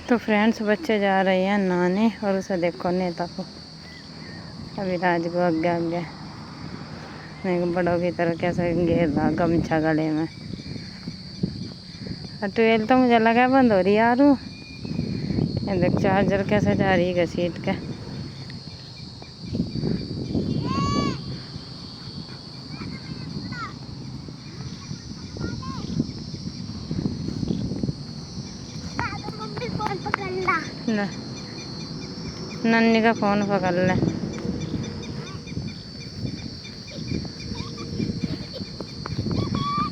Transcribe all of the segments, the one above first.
तो फ्रेंड्स बच्चे जा रहे हैं नहाने और उसे देखो नेता को अभी राज को आगे आगे नहीं बड़ों की तरह कैसे घेर रहा गमछा गले में। ट्वेल तो मुझे लगा बंद हो रही यार। ये देख चार्जर कैसे जा रही है घसीट के। नन्नी का फोन पकड़ ले।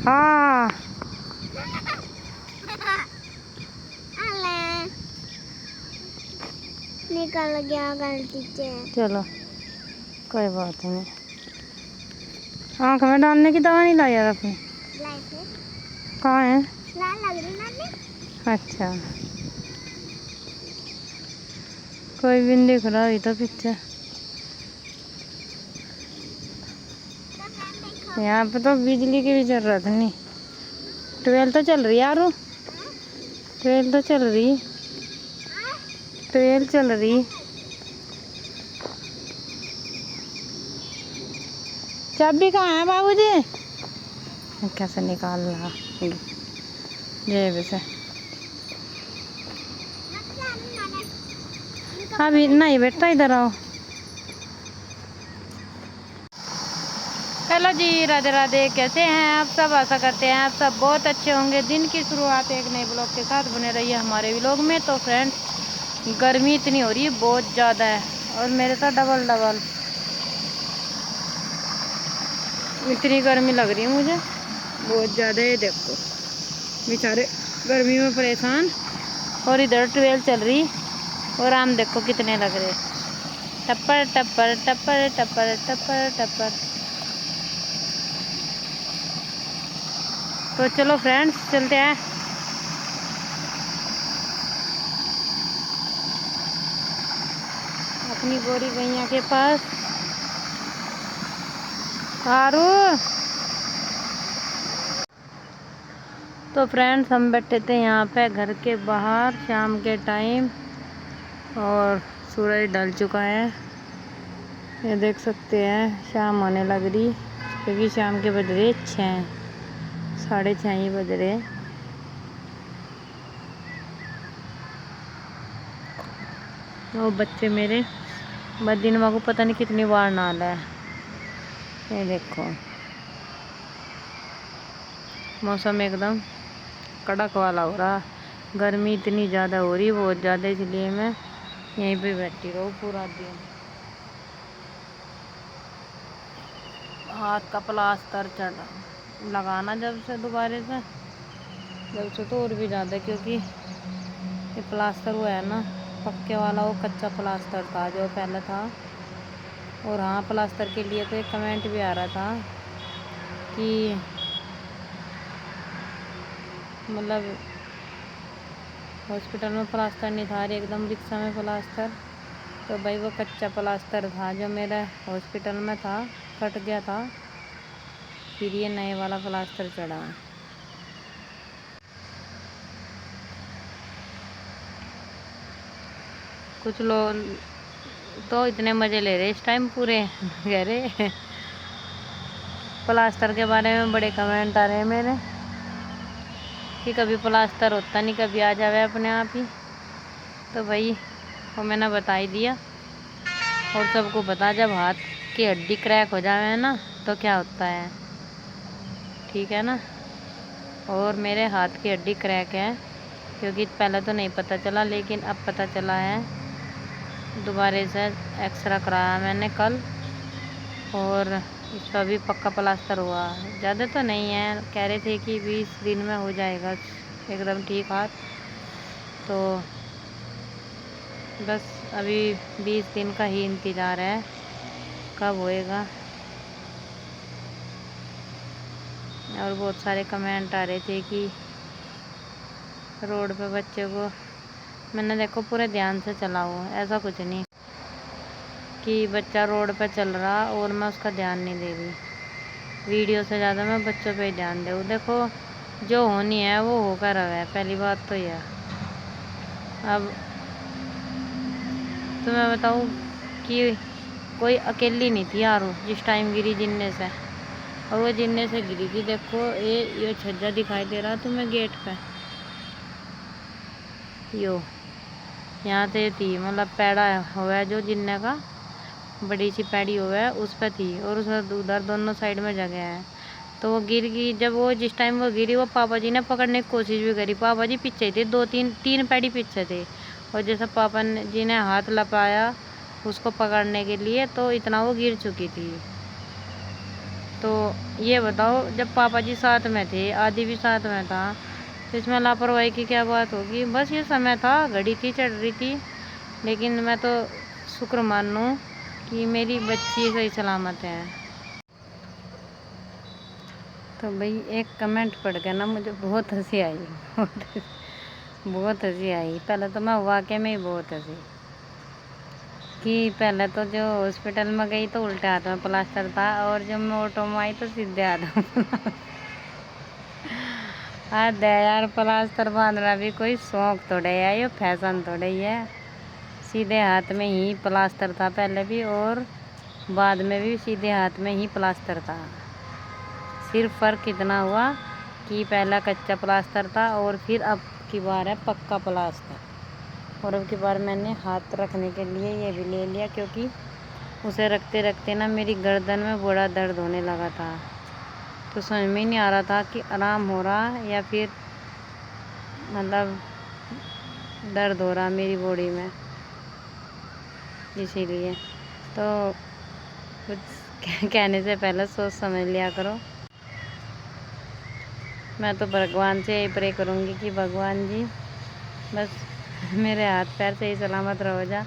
हाँ निकल गया गलती से। चलो कोई बात नहीं। आँख में डालने की दवा नहीं लाई यार अपनी। कहाँ है? लग रही ना। अच्छा कोई भी नहीं दिख रहा अभी तो पीछे। यहाँ पे तो बिजली की भी जरूरत नहीं। 12 तो चल रही यार। 12 तो चल रही। 12 चल रही। चाबी कहाँ है बाबूजी? कैसे निकाल रहा जेब से। अभी नहीं बेटा इधर आओ। हेलो जी, राधे राधे। कैसे हैं आप सब? आशा करते हैं आप सब बहुत अच्छे होंगे। दिन की शुरुआत एक नए ब्लॉग के साथ बने रही है हमारे व्लॉग में। तो फ्रेंड्स गर्मी इतनी हो रही है, बहुत ज़्यादा है और मेरे तो डबल इतनी गर्मी लग रही है मुझे बहुत ज़्यादा। ये देखो बेचारे गर्मी में परेशान। और इधर 12 चल रही और आम देखो कितने लग रहे। टप्पर टप्पर टप्पर टप्पर टप्पर टप्पर। तो चलो फ्रेंड्स चलते हैं। अपनी गोरी गैया के पास। आरू तो फ्रेंड्स हम बैठे थे यहाँ पे घर के बाहर शाम के टाइम और सूरज ढल चुका है। ये देख सकते हैं शाम होने लग रही क्योंकि शाम के बज रहे 6, 6:30 ही बज रहे। वो बच्चे मेरे बदीनमा को पता नहीं कितनी बार नहाला है। ये देखो मौसम एकदम कड़क वाला हो रहा। गर्मी इतनी ज़्यादा हो रही, बहुत ज़्यादा, इसलिए मैं यहीं पे बैठी रहूँ पूरा दिन। हाथ का प्लास्टर चढ़ा लगाना जब से दोबारा से, जब से तो और भी ज़्यादा क्योंकि ये प्लास्टर हुआ है ना पक्के वाला, वो कच्चा प्लास्टर था जो पहले था। और हाँ प्लास्टर के लिए तो एक कमेंट भी आ रहा था कि मतलब हॉस्पिटल में प्लास्टर नहीं था, एकदम रिक्शा में प्लास्टर। तो भाई वो कच्चा प्लास्टर था जो मेरा हॉस्पिटल में था, कट गया था, फिर ये नए वाला प्लास्टर चढ़ा। कुछ लोग तो इतने मज़े ले रहे इस टाइम पूरे कह रहे प्लास्टर के बारे में बड़े कमेंट आ रहे हैं मेरे कि कभी प्लास्टर होता नहीं, कभी आ जावे अपने आप ही। तो भाई वो मैंने बता ही दिया और सबको पता, जब हाथ की हड्डी क्रैक हो जावे ना तो क्या होता है, ठीक है ना। और मेरे हाथ की हड्डी क्रैक है क्योंकि पहले तो नहीं पता चला, लेकिन अब पता चला है। दोबारा से एक्सरा कराया मैंने कल और इस पर भी पक्का प्लास्टर हुआ। ज़्यादा तो नहीं है, कह रहे थे कि 20 दिन में हो जाएगा एकदम ठीक हाथ। तो बस अभी 20 दिन का ही इंतज़ार है कब होएगा। और बहुत सारे कमेंट आ रहे थे कि रोड पे बच्चे को, मैंने देखो पूरे ध्यान से चला हुआ, ऐसा कुछ नहीं कि बच्चा रोड पे चल रहा और मैं उसका ध्यान नहीं दे रही। वीडियो से ज़्यादा मैं बच्चों पे ही ध्यान दूँ। देखो जो होनी है वो होकर रहा है, पहली बात तो यह। अब तो मैं बताऊँ कि कोई अकेली नहीं थी यारो जिस टाइम गिरी जिन्ने से, और वो जिन्ने से गिरी थी। देखो ये छज्जा दिखाई दे रहा तुम्हें गेट पे, यो यहाँ से थी, मतलब पैड़ा हुआ है जो जिन्ने का, बड़ी सी पैड़ी हुआ है उस पर थी, और उस उधर दोनों साइड में जगह है। तो वो गिर गई। जब वो जिस टाइम वो गिरी, वो पापा जी ने पकड़ने की कोशिश भी करी। पापा जी पीछे थे, तीन पैड़ी पीछे थे, और जैसे पापा जी ने हाथ लपाया उसको पकड़ने के लिए, तो इतना वो गिर चुकी थी। तो ये बताओ, जब पापा जी साथ में थे, आदि भी साथ में था, तो इसमें लापरवाही की क्या बात होगी। बस ये समय था, घड़ी थी चढ़ रही थी, लेकिन मैं तो शुक्र मानूं कि मेरी बच्ची सही सलामत है। तो भाई एक कमेंट पढ़ के ना मुझे बहुत हंसी आई, बहुत हंसी आई। पहले तो मैं वाकई में ही बहुत हंसी कि पहले तो जो हॉस्पिटल में गई तो उल्टे हाथ में प्लास्टर था, और जब मैं ऑटो में आई तो सीधे हाथ में। हाँ यार, प्लास्टर बांधना भी कोई शौक थोड़े है, ये फैशन थोड़े ही है। सीधे हाथ में ही प्लास्टर था पहले भी, और बाद में भी सीधे हाथ में ही प्लास्टर था। सिर्फ फ़र्क इतना हुआ कि पहला कच्चा प्लास्टर था, और फिर अब की बार है पक्का प्लास्टर। और अब की बार मैंने हाथ रखने के लिए ये भी ले लिया, क्योंकि उसे रखते रखते ना मेरी गर्दन में बड़ा दर्द होने लगा था। तो समझ में ही नहीं आ रहा था कि आराम हो रहा या फिर मतलब दर्द हो रहा मेरी बॉडी में। इसीलिए तो कुछ कहने से पहले सोच समझ लिया करो। मैं तो भगवान से यही प्रे करूँगी कि भगवान जी बस मेरे हाथ पैर सही सलामत रहो जा,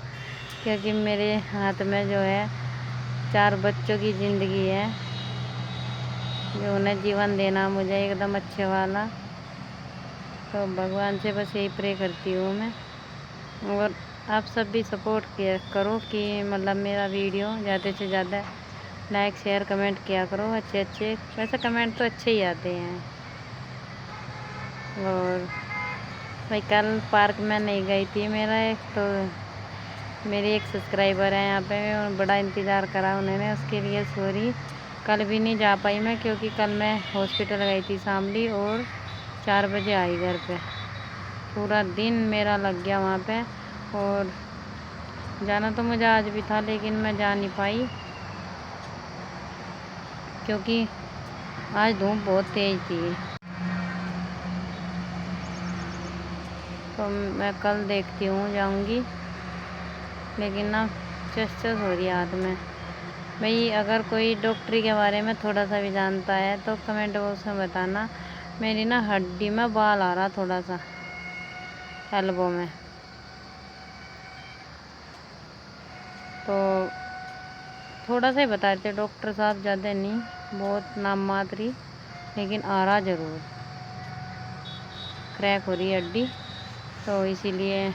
क्योंकि मेरे हाथ में जो है 4 बच्चों की ज़िंदगी है, जो उन्हें जीवन देना मुझे एकदम अच्छे वाला। तो भगवान से बस यही प्रे करती हूँ मैं। और आप सब भी सपोर्ट किया करो कि मतलब मेरा वीडियो ज़्यादा से ज़्यादा लाइक शेयर कमेंट किया करो। अच्छे वैसे कमेंट तो अच्छे ही आते हैं। और भाई कल पार्क में नहीं गई थी, मेरी एक सब्सक्राइबर है यहाँ पे, और बड़ा इंतज़ार करा उन्होंने, उसके लिए सॉरी। कल भी नहीं जा पाई मैं, क्योंकि कल मैं हॉस्पिटल गई थी शामली, और 4 बजे आई घर पे। पूरा दिन मेरा लग गया वहाँ पे, और जाना तो मुझे आज भी था, लेकिन मैं जा नहीं पाई, क्योंकि आज धूप बहुत तेज़ थी। तो मैं कल देखती हूँ, जाऊँगी, लेकिन ना चस हो रही है हाथ में। भाई अगर कोई डॉक्टरी के बारे में थोड़ा सा भी जानता है तो कमेंट बॉक्स में बताना। मेरी ना हड्डी में बाल आ रहा थोड़ा सा एल्बो में, तो थोड़ा सा ही बता देते डॉक्टर साहब, ज़्यादा नहीं, बहुत नाम मात्र ही, लेकिन आ रहा ज़रूर, क्रैक हो रही है हड्डी। तो इसीलिए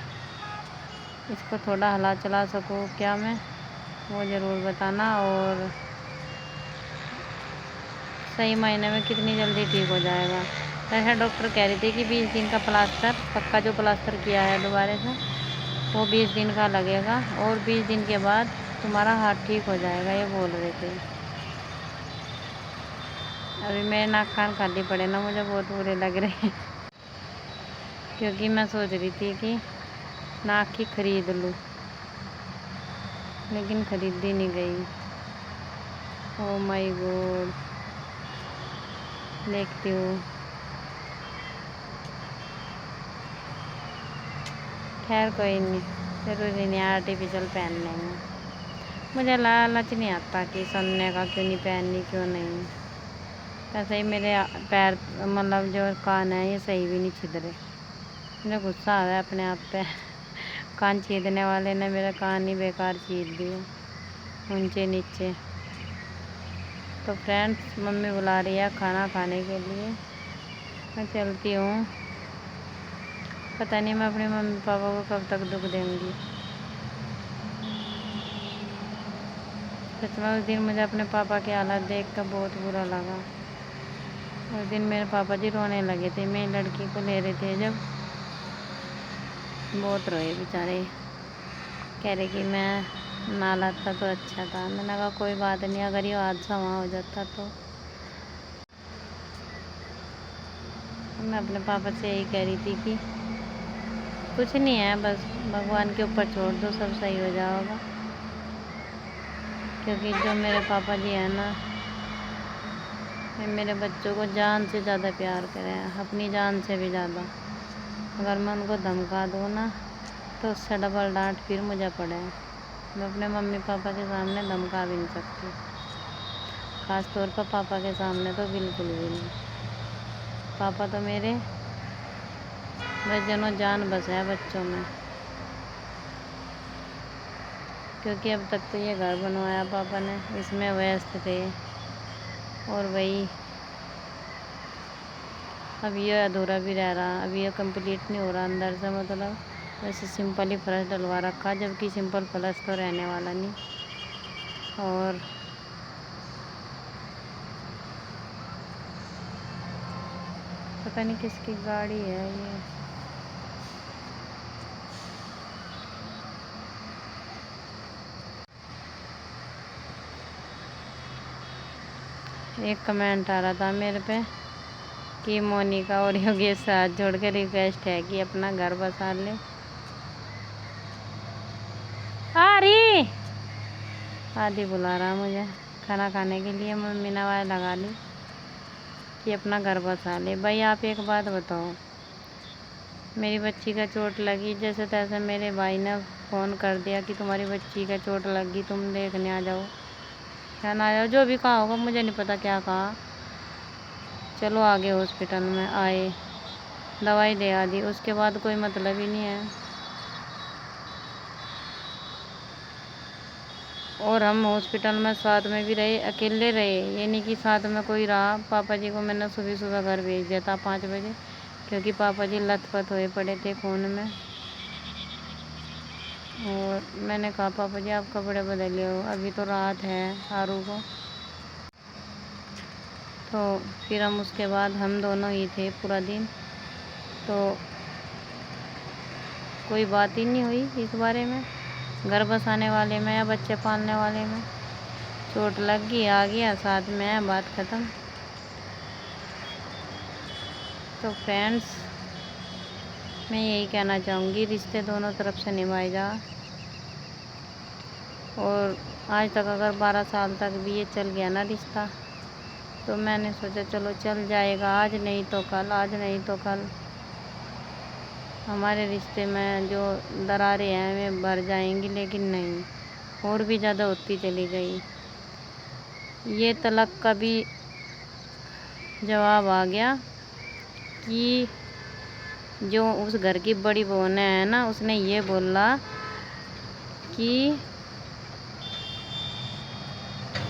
इसको थोड़ा हला चला सकूँ क्या मैं, वो ज़रूर बताना। और सही मायने में कितनी जल्दी ठीक हो जाएगा। ऐसा डॉक्टर कह रही थी कि 20 दिन का प्लास्टर, पक्का जो प्लास्टर किया है दोबारा से, वो 20 दिन का लगेगा, और 20 दिन के बाद तुम्हारा हाथ ठीक हो जाएगा, ये बोल रहे थे। अभी मेरे नाक कान खाली पड़े ना, मुझे बहुत बुरे लग रहे हैं, क्योंकि मैं सोच रही थी कि नाक की खरीद लूँ, लेकिन खरीदी नहीं गई। ओ माय गॉड, देखती हूँ। खैर कोई नहीं, ज़रूरी नहीं आर्टिफिशियल पहनने में। मुझे लालच नहीं आता कि सुनने का, क्यों नहीं पहननी, क्यों नहीं। ऐसे ही मेरे पैर मतलब जो कान है ये सही भी नहीं छिद रहे। मुझे गुस्सा आ रहा है अपने आप पे। कान छीदने वाले ने मेरा कान ही बेकार छीद दिए, ऊंचे नीचे। तो फ्रेंड्स, मम्मी बुला रही है खाना खाने के लिए, मैं चलती हूँ। पता नहीं मैं अपने मम्मी पापा को कब तक दुख दूँगी। सच में उस दिन मुझे अपने पापा की हालत देख कर बहुत बुरा लगा। उस दिन मेरे पापा जी रोने लगे थे, मेरी लड़की को ले रहे थे जब, بہت روئے بیچارے، کہہ رہے کہ میں نہ لاتا تو اچھا تھا۔ میں نے کہا کوئی بات نہیں، اگر یہ حادثہ وہاں ہو جاتا تو۔ میں اپنے پاپا سے یہی کہہ رہی تھی کہ کچھ نہیں ہے، بس بھگوان کے اوپر چھوڑ دو، سب صحیح ہو جائے گا۔ کیونکہ جو میرے پاپا جی ہیں نا، یہ میرے بچوں کو جان سے زیادہ پیار کریں، اپنی جان سے بھی زیادہ۔ اگر میں ان کو دھمکا دوں نا تو اس سے ڈبل ڈانٹ پھر مجھے پڑے۔ میں اپنے ممی پاپا کے سامنے دھمکا بھی نہیں سکتی، خاص طور پر پاپا کے سامنے تو بالکل بھی نہیں۔ پاپا تو میرے بس جنوں جان بسا ہے بچوں میں، کیونکہ اب تک تو یہ گھر بنوایا پاپا نے، اس میں ویست تھے، اور وہی اب یہ ادھورا بھی رہ رہا، اب یہ کمپلیٹ نہیں ہو رہا اندر سے، مطلب ویسے سمپل ہی فرش ڈلوا رکھا، جبکہ سمپل فرش تو رہنے والا نہیں۔ اور پتہ نہیں کس کی گاڑی ہے یہ، ایک کمنٹ آ رہا تھا میرے پہ کہ مونیکا اور یوگیش سے ہاتھ جوڑ کے ریکویسٹ ہے کہ اپنا گھر بسا لے۔ آدھی بلا رہا مجھے کھانا کھانے کے لیے، ممی نے آواز لگا لی کہ اپنا گھر بسا لے۔ بھائی آپ ایک بات بتاؤ، میری بچی کا چوٹ لگی، جیسے تیسے میرے بھائی نے فون کر دیا کہ تمہاری بچی کا چوٹ لگ گئی، تم دیکھنے آ جاؤ، کیا نہ آ جاؤ، جو بھی کہا ہوگا مجھے نہیں پتا کیا کہا۔ چلو آگے ہاسپٹل میں آئے، دوائی دے آ دی، اس کے بعد کوئی مطلب ہی نہیں ہے۔ اور ہم ہاسپٹل میں ساتھ میں بھی رہے، اکیلے رہے، یہ نہیں کہ ساتھ میں کوئی رہا۔ پاپا جی کو میں نے صبح صبح گھر بھیج دیا تھا 5 بجے، کیونکہ پاپا جی لت پت ہوئے پڑے تھے خون میں۔ اور میں نے کہا پاپا جی آپ کپڑے بدلے ہو، ابھی تو رات ہے آرو کو۔ تو پھر ہم اس کے بعد ہم دونوں ہی تھے پورا دن، تو کوئی بات ہی نہیں ہوئی اس بارے میں، گھر بسانے والے میں یا بچے پالنے والے میں۔ چوٹ لگ گئی، آ گیا، ساتھ میں ہے، بات ختم۔ تو فرینڈس میں یہی کہنا چاہوں گی، رشتے دونوں طرف سے نبھائے جا، اور آج تک اگر 12 سال تک بھی یہ چل گیا نا رشتہ، تو میں نے سوچا چلو چل جائے گا، آج نہیں تو کل، آج نہیں تو کل ہمارے رشتے میں جو دراریں ہیں وہ بھر جائیں گی، لیکن نہیں، اور بھی زیادہ ہوتی چلی گئی۔ یہ طلاق کا بھی جواب آ گیا کہ جو اس گھر کی بڑی بہن ہے نا، اس نے یہ بولا کہ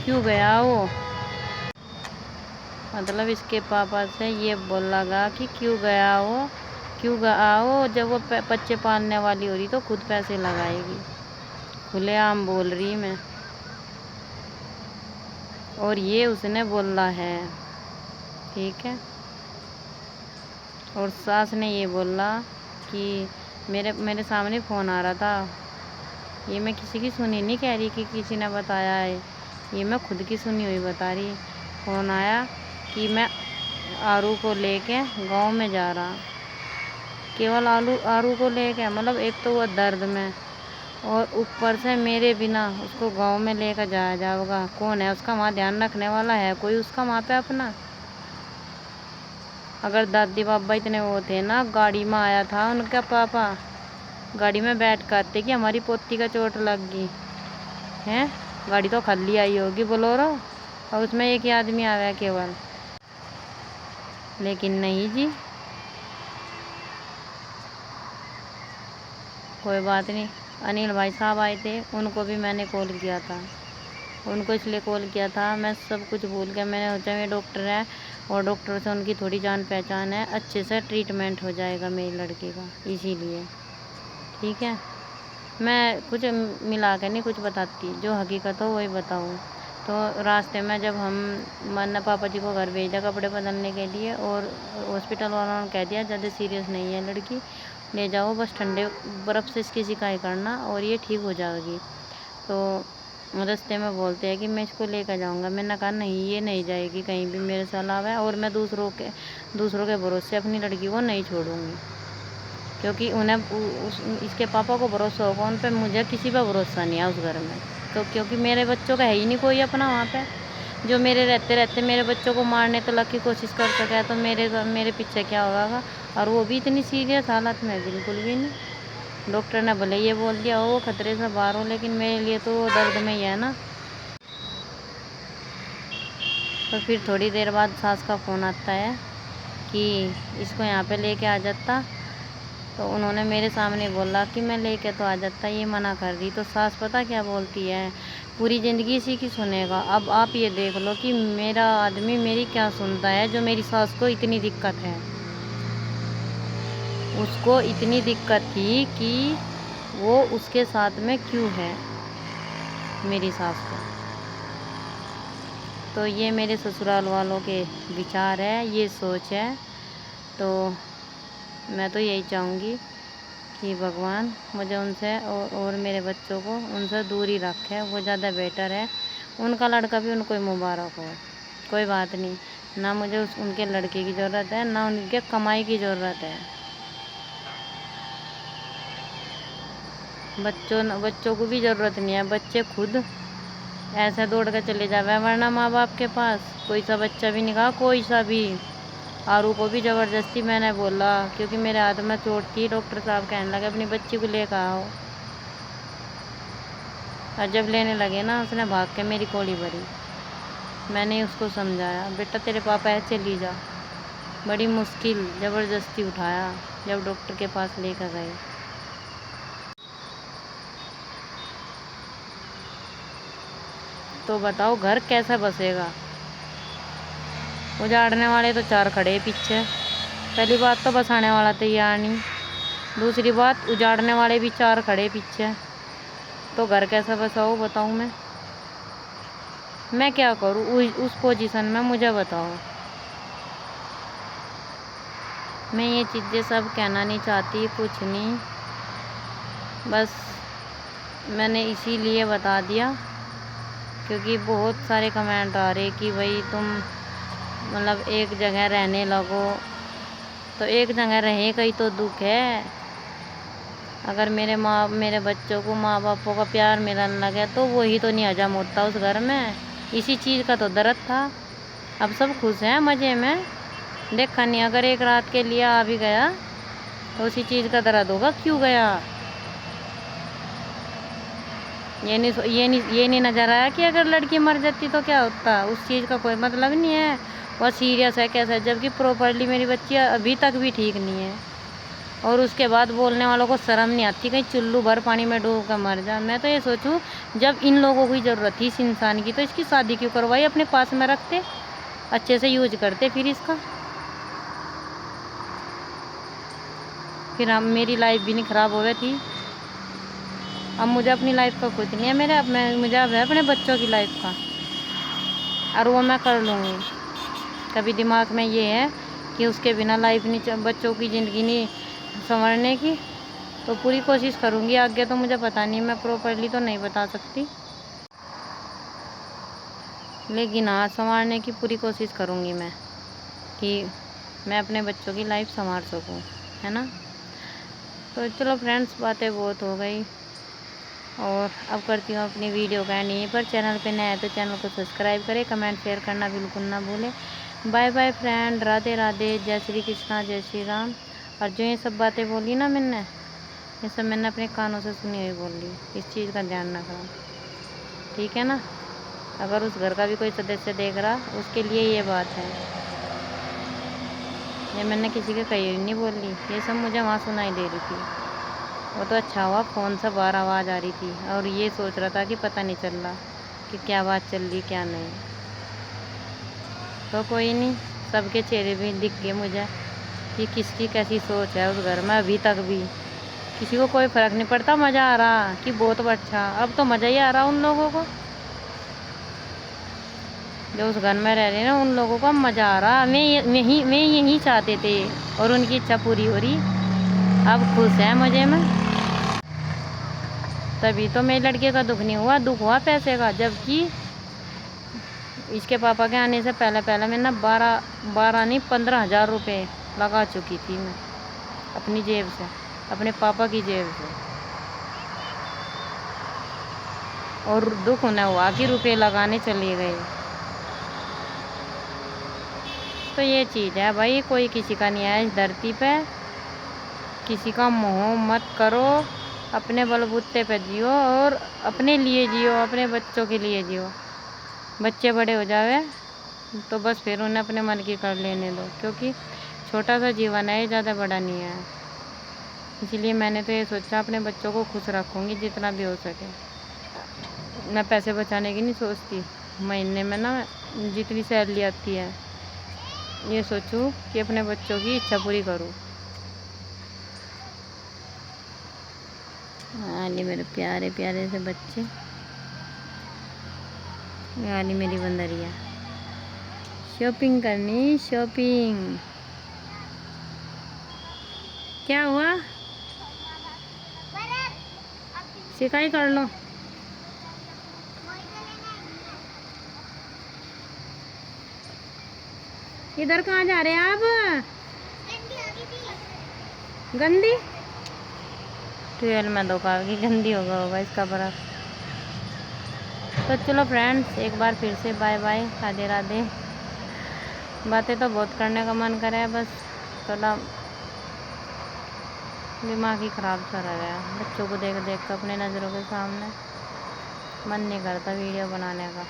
کیوں گیا وہ، مطلب اس کے پاپا سے یہ بولا گا کہ کیوں گیا وہ، جب وہ بچے پالنے والی ہو رہی تو خود پیسے لگائے گی، کھلے عام بول رہی میں، اور یہ اس نے بولا ہے، ٹھیک ہے۔ اور ساس نے یہ بولا کہ میرے سامنے فون آ رہا تھا، یہ میں کسی کی سنی نہیں کہہ رہی کہ کسی نے بتایا ہے، یہ میں خود کی سنی ہوئی بتا رہی۔ فون آیا کہ میں آرو کو لے کے گاؤں میں جا رہا، کیول آرو کو لے کے، مطلب ایک تو وہ درد میں، اور اوپر سے میرے بنا اس کو گاؤں میں لے کر جایا جائے گا، کون ہے اس کا وہاں دھیان رکھنے والا، ہے کوئی اس کا وہاں پہ اپنا؟ اگر دادی بابا اتنے وہ تھے نا، گاڑی میں آیا تھا ان کا پاپا، گاڑی میں بیٹھ کر آتے کہ ہماری پوتی کا چوٹ لگ گئی ہے، گاڑی تو خالی آئی ہوگی بلورو، اور اس میں ایک ہی آدمی آ گیا کیول، لیکن نہیں جی، کوئی بات نہیں۔ انل بھائی صاحب آئے تھے، ان کو بھی میں نے کال کیا تھا، ان کو اس لیے کال کیا تھا، میں سب کچھ بھول کے میں نے سوچا یہ ڈاکٹر ہے، اور ڈاکٹر سے ان کی تھوڑی جان پہچان ہے، اچھے سے ٹریٹمنٹ ہو جائے گا میری لڑکی کا، اسی لیے، ٹھیک ہے۔ میں کچھ ملا کے نہیں کچھ بتاتی، جو حقیقت ہو وہی بتاؤں۔ تو راستے میں جب میں نے پاپا جی کو گھر بھیجا کپڑے بدلنے کے لیے، اور ہاسپٹل والوں نے کہہ دیا زیادہ سیریس نہیں ہے لڑکی، ले जाओ, बस ठंडे बर्फ़ से इसकी सिकाई करना और ये ठीक हो जाएगी। तो रास्ते में बोलते हैं कि मैं इसको लेकर जाऊंगा। मैंने कहा नहीं, ये नहीं जाएगी कहीं भी, मेरे साथ है, और मैं दूसरों के भरोसे अपनी लड़की को नहीं छोड़ूंगी, क्योंकि उन्हें इसके पापा को भरोसा होगा उन पर, मुझे किसी पर भरोसा नहीं है उस घर में। तो क्योंकि मेरे बच्चों का है ही नहीं कोई अपना वहाँ पे, जो मेरे रहते मेरे बच्चों को मारने तक की कोशिश कर सका है, तो मेरे पीछे क्या होगा। और वो भी इतनी सीरियस हालत में, बिल्कुल भी नहीं। डॉक्टर ने भले ये बोल दिया हो खतरे से बाहर हो, लेकिन मेरे लिए तो दर्द में ही है ना। तो फिर थोड़ी देर बाद सास का फ़ोन आता है कि इसको यहाँ पे लेके आ जाता। तो उन्होंने मेरे सामने बोला कि मैं लेके तो आ जाता, ये मना कर दी। तो सास पता क्या बोलती है, पूरी ज़िंदगी इसी की सुनेगा। अब आप ये देख लो कि मेरा आदमी मेरी क्या सुनता है, जो मेरी सास को इतनी दिक्कत है। उसको इतनी दिक्कत थी कि वो उसके साथ में क्यों है, मेरी सास को। तो ये मेरे ससुराल वालों के विचार है, ये सोच है। तो मैं तो यही चाहूँगी कि भगवान मुझे उनसे और मेरे बच्चों को उनसे दूर ही रखे, वो ज़्यादा बेटर है। उनका लड़का भी उनको ही मुबारक हो, कोई बात नहीं। ना मुझे उनके लड़के की ज़रूरत है, ना उनके कमाई की ज़रूरत है। बच्चों को भी ज़रूरत नहीं है, बच्चे खुद ऐसे दौड़ कर चले जावे, वरना माँ बाप के पास कोई सा बच्चा भी नहीं कहा, कोई सा भी। आरू को भी ज़बरदस्ती मैंने बोला, क्योंकि मेरे हाथ में चोट थी, डॉक्टर साहब कहने लगे अपनी बच्ची को लेकर आओ। और जब लेने लगे ना, उसने भाग के मेरी कोड़ी भरी। मैंने उसको समझाया, बेटा तेरे पापा है, चली जा। बड़ी मुश्किल ज़बरदस्ती उठाया, जब डॉक्टर के पास लेकर गए। तो बताओ घर कैसा बसेगा। उजाड़ने वाले तो 4 खड़े पीछे। पहली बात तो बसाने वाला तैयार नहीं, दूसरी बात उजाड़ने वाले भी 4 खड़े पीछे। तो घर कैसा बसाऊँ बताऊँ मैं क्या करूँ उस पोजीशन में, मुझे बताओ। मैं ये चीज़ें सब कहना नहीं चाहती, कुछ नहीं, बस मैंने इसीलिए बता दिया क्योंकि बहुत सारे कमेंट आ रहे कि भाई तुम मतलब एक जगह रहने लगो। तो एक जगह रहे कहीं तो दुख है। अगर मेरे बच्चों को माँ बापों का प्यार मिलने लगे तो वही तो नहीं हजम होता उस घर में। इसी चीज़ का तो दर्द था। अब सब खुश हैं मज़े में, देखा नहीं। अगर एक रात के लिए आ भी गया तो उसी चीज़ का दर्द होगा, क्यों गया। ये नहीं नज़र आया कि अगर लड़की मर जाती तो क्या होता। उस चीज़ का कोई मतलब नहीं है, वो सीरियस है कैसा, जबकि प्रॉपरली मेरी बच्ची अभी तक भी ठीक नहीं है। और उसके बाद बोलने वालों को शर्म नहीं आती, कहीं चुल्लू भर पानी में डूब कर मर जा। मैं तो ये सोचूं, जब इन लोगों की ज़रूरत थी इस इंसान की, तो इसकी शादी क्यों करवाई, अपने पास में रखते, अच्छे से यूज करते फिर इसका। फिर हम मेरी लाइफ भी नहीं ख़राब हो गई थी। अब मुझे अपनी लाइफ का कुछ नहीं है, मुझे अब है अपने बच्चों की लाइफ का, और वो मैं कर लूँगी। कभी दिमाग में ये है कि उसके बिना लाइफ नहीं, बच्चों की ज़िंदगी नहीं संवरने की, तो पूरी कोशिश करूँगी। आगे तो मुझे पता नहीं, मैं प्रॉपरली तो नहीं बता सकती, लेकिन हाँ संवारने की पूरी कोशिश करूँगी मैं, कि मैं अपने बच्चों की लाइफ संवार सकूँ, है ना। तो चलो फ्रेंड्स, बातें बहुत हो गई, और अब करती हूँ अपनी वीडियो का एंड यहीं पर। चैनल पे नया है तो चैनल को सब्सक्राइब करें, कमेंट शेयर करना बिल्कुल ना भूलें। Bye bye friend, Radhe Radhe, जय श्री कृष्णा, जय श्री राम। और जो ये सब बातें बोली ना मैंने, ये सब मैंने अपने कानों से सुनी हुई बोल ली, इस चीज़ का ध्यान रखना, ठीक है ना। अगर उस घर का भी कोई सदस्य देख रहा, उसके लिए ये बात है, ये मैंने किसी के कहीं नहीं बोली, ये सब मुझे वहाँ सुनाई दे रही थी। वो तो अच्छा हुआ फ़ोन से बाहर आवाज़ आ रही थी, और ये सोच रहा था कि पता नहीं चल रहा कि क्या बात चल रही क्या नहीं। तो कोई नहीं, सबके चेहरे भी दिख गए मुझे कि किसकी कैसी सोच है उस घर में। अभी तक भी किसी को कोई फ़र्क नहीं पड़ता, मज़ा आ रहा कि बहुत अच्छा। अब तो मज़ा ही आ रहा उन लोगों को जो उस घर में रह रहे हैं ना, उन लोगों को मज़ा आ रहा। मैं यही चाहते थे, और उनकी इच्छा पूरी हो रही। अब खुश है मुझे में, तभी तो मेरे लड़के का दुख नहीं हुआ, दुख हुआ पैसे का। जबकि इसके पापा के आने से पहले पहले मैं ना 12 नहीं 15,000 रुपये लगा चुकी थी मैं अपनी जेब से, अपने पापा की जेब से। और दुख उन्हें हुआ कि रुपये लगाने चले गए। तो ये चीज़ है भाई, कोई किसी का नहीं है इस धरती पे, किसी का मोह मत करो, अपने बलबूते पे जियो और अपने लिए जियो, अपने बच्चों के लिए जियो। बच्चे बड़े हो जावे तो बस फिर उन्हें अपने मन की कर लेने दो, क्योंकि छोटा सा जीवन है, ज़्यादा बड़ा नहीं है। इसीलिए मैंने तो ये सोचा अपने बच्चों को खुश रखूँगी जितना भी हो सके। मैं पैसे बचाने की नहीं सोचती, महीने में ना जितनी सैलरी आती है ये सोचूं कि अपने बच्चों की इच्छा पूरी करूं। आली मेरे प्यारे प्यारे से बच्चे, आली मेरी बंदरिया। शॉपिंग करनी, शॉपिंग। क्या हुआ? सिकाई कर लो। इधर कहाँ जा रहे हैं आप? गंदी 12 में धोखागी, गंदी होगा इसका बर्फ। तो चलो फ्रेंड्स, एक बार फिर से बाय बाय, राधे राधे। बातें तो बहुत करने का मन करे, बस थोड़ा दिमाग ही ख़राब सा रह गया। बच्चों को देख देख कर अपने नज़रों के सामने मन नहीं करता वीडियो बनाने का।